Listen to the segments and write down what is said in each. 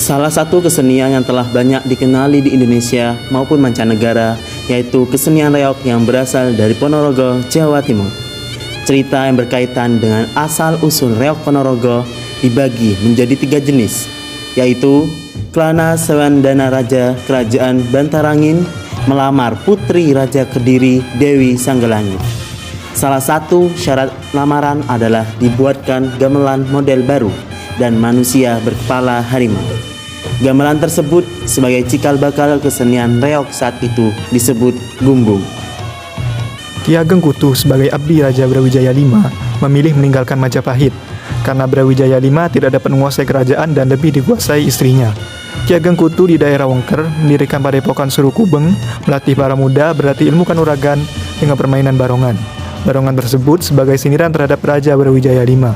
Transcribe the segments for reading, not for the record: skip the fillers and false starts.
Salah satu kesenian yang telah banyak dikenali di Indonesia maupun mancanegara yaitu kesenian reog yang berasal dari Ponorogo, Jawa Timur. Cerita yang berkaitan dengan asal-usul reog Ponorogo dibagi menjadi 3 jenis, yaitu Klana Sewandana Raja Kerajaan Bantarangin melamar Putri Raja Kediri Dewi Sanggalangit. Salah satu syarat lamaran adalah dibuatkan gamelan model baru dan manusia berkepala harimau. Gamelan tersebut sebagai cikal bakal kesenian reog saat itu disebut gumbung. Ki Ageng Kutu sebagai abdi Raja Brawijaya V memilih meninggalkan Majapahit karena Brawijaya V tidak dapat menguasai kerajaan dan lebih dikuasai istrinya. Ki Ageng Kutu di daerah Wengker mendirikan padepokan Surukubeng, melatih para muda berlatih ilmu kanuragan dengan permainan barongan. Barongan tersebut sebagai sindiran terhadap Raja Brawijaya V,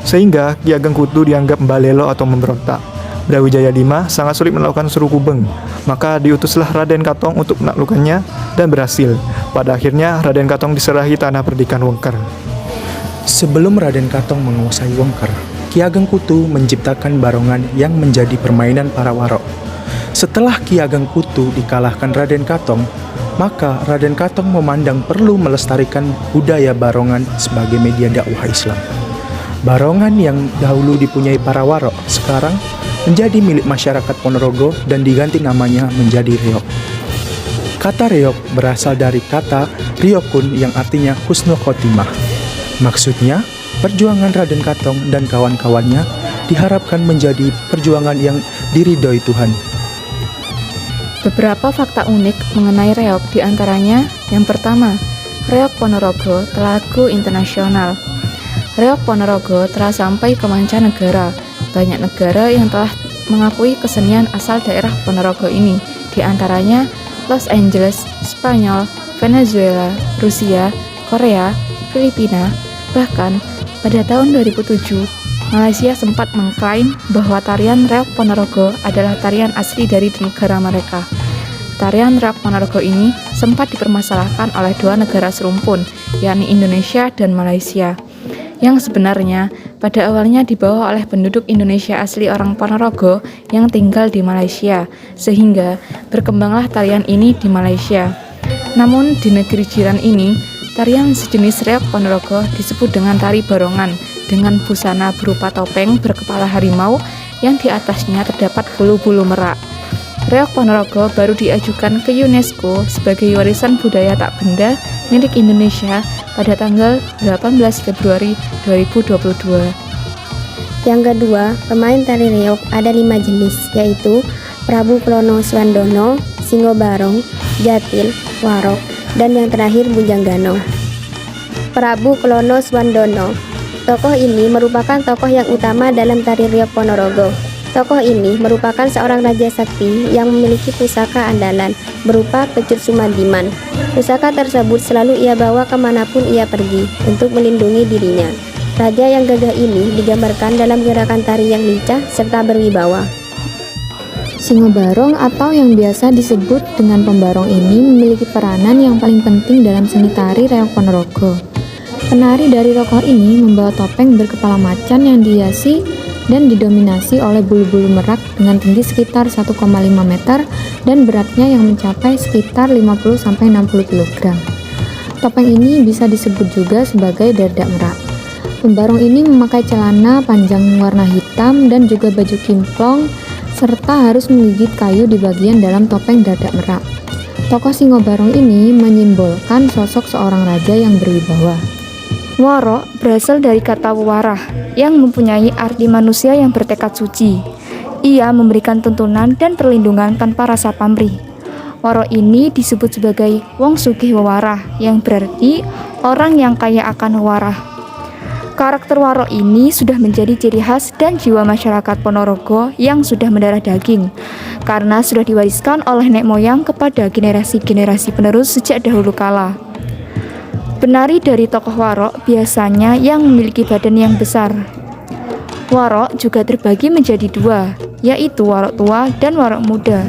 sehingga Ki Ageng Kutu dianggap membalelo atau memberontak. Brawijaya V sangat sulit melakukan Surukubeng, maka diutuslah Raden Katong untuk menaklukkannya dan berhasil. Pada akhirnya Raden Katong diserahi tanah perdikan Wengker. Sebelum Raden Katong menguasai Wengker, Ki Ageng Kutu menciptakan barongan yang menjadi permainan para warok. Setelah Ki Ageng Kutu dikalahkan Raden Katong, maka Raden Katong memandang perlu melestarikan budaya barongan sebagai media dakwah Islam. Barongan yang dahulu dipunyai para warok sekarang menjadi milik masyarakat Ponorogo dan diganti namanya menjadi reog. Kata reog berasal dari kata riokun yang artinya husnul khotimah. Maksudnya, perjuangan Raden Katong dan kawan-kawannya diharapkan menjadi perjuangan yang diridhoi Tuhan. Beberapa fakta unik mengenai reog diantaranya, yang pertama, reog Ponorogo telah go internasional. Reog Ponorogo telah sampai ke mancanegara. Banyak negara yang telah mengakui kesenian asal daerah Ponorogo ini, diantaranya Los Angeles, Spanyol, Venezuela, Rusia, Korea, Filipina. Bahkan pada tahun 2007, Malaysia sempat mengklaim bahwa tarian reog Ponorogo adalah tarian asli dari negara mereka. Tarian reog Ponorogo ini sempat dipermasalahkan oleh 2 negara serumpun, yakni Indonesia dan Malaysia, yang sebenarnya pada awalnya dibawa oleh penduduk Indonesia asli orang Ponorogo yang tinggal di Malaysia, sehingga berkembanglah tarian ini di Malaysia. Namun di negeri jiran ini, tarian sejenis reog Ponorogo disebut dengan tari barongan, dengan busana berupa topeng berkepala harimau yang di atasnya terdapat bulu-bulu merak. Reog Ponorogo baru diajukan ke UNESCO sebagai warisan budaya tak benda milik Indonesia pada tanggal 18 Februari 2022. Yang kedua, pemain tari reog ada 5 jenis, yaitu Prabu Klono Swandono, Singo Barong, Jatil, Warok, dan yang terakhir Bujanggano. Prabu Klono Swandono. Tokoh ini merupakan tokoh yang utama dalam tari reog Ponorogo. Tokoh ini merupakan seorang raja sakti yang memiliki pusaka andalan berupa kecut Sumandiman. Pusaka tersebut selalu ia bawa kemanapun ia pergi untuk melindungi dirinya. Raja yang gagah ini digambarkan dalam gerakan tari yang lincah serta berwibawa. Singo Barong atau yang biasa disebut dengan pembarong ini memiliki peranan yang paling penting dalam seni tari reog Ponorogo. Penari dari tokoh ini membawa topeng berkepala macan yang dihiasi dan didominasi oleh bulu-bulu merak dengan tinggi sekitar 1,5 meter dan beratnya yang mencapai sekitar 50-60 kg. Topeng ini bisa disebut juga sebagai dardak merak. Pembarong ini memakai celana panjang warna hitam dan juga baju kimplong serta harus menggigit kayu di bagian dalam topeng dardak merak. Tokoh Singo Barong ini menyimbolkan sosok seorang raja yang berwibawa. Warok berasal dari kata warah yang mempunyai arti manusia yang bertekad suci. Ia memberikan tuntunan dan perlindungan tanpa rasa pamrih. Warok ini disebut sebagai wong sugih wewarah, yang berarti orang yang kaya akan wewarah. Karakter warok ini sudah menjadi ciri khas dan jiwa masyarakat Ponorogo yang sudah mendarah daging, karena sudah diwariskan oleh nenek moyang kepada generasi-generasi penerus sejak dahulu kala. Penari dari tokoh warok biasanya yang memiliki badan yang besar. Warok juga terbagi menjadi 2, yaitu warok tua dan warok muda.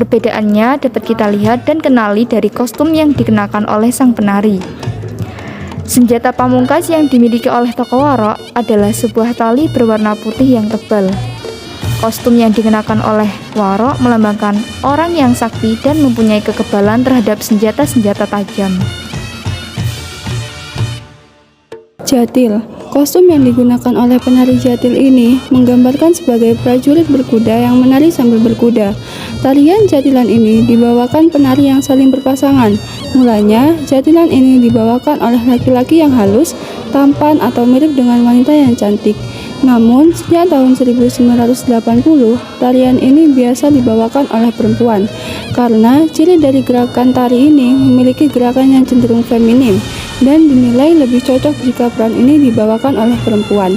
Perbedaannya dapat kita lihat dan kenali dari kostum yang dikenakan oleh sang penari. Senjata pamungkas yang dimiliki oleh tokoh warok adalah sebuah tali berwarna putih yang tebal. Kostum yang dikenakan oleh Warok melambangkan orang yang sakti dan mempunyai kekebalan terhadap senjata-senjata tajam. Jatil. Kostum yang digunakan oleh penari jatil ini menggambarkan sebagai prajurit berkuda yang menari sambil berkuda. Tarian jatilan ini dibawakan penari yang saling berpasangan. Mulanya, jatilan ini dibawakan oleh laki-laki yang halus, tampan atau mirip dengan wanita yang cantik. Namun, sejak tahun 1980, tarian ini biasa dibawakan oleh perempuan karena ciri dari gerakan tari ini memiliki gerakan yang cenderung feminim dan dinilai lebih cocok jika peran ini dibawakan oleh perempuan.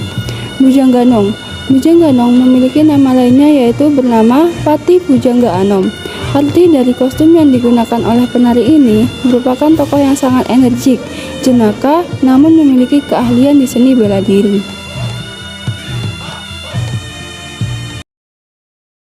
Bujangganong. Bujangganong memiliki nama lainnya yaitu bernama Pati Pujangga Anom. Arti dari kostum yang digunakan oleh penari ini merupakan tokoh yang sangat energik, jenaka, namun memiliki keahlian di seni bela diri.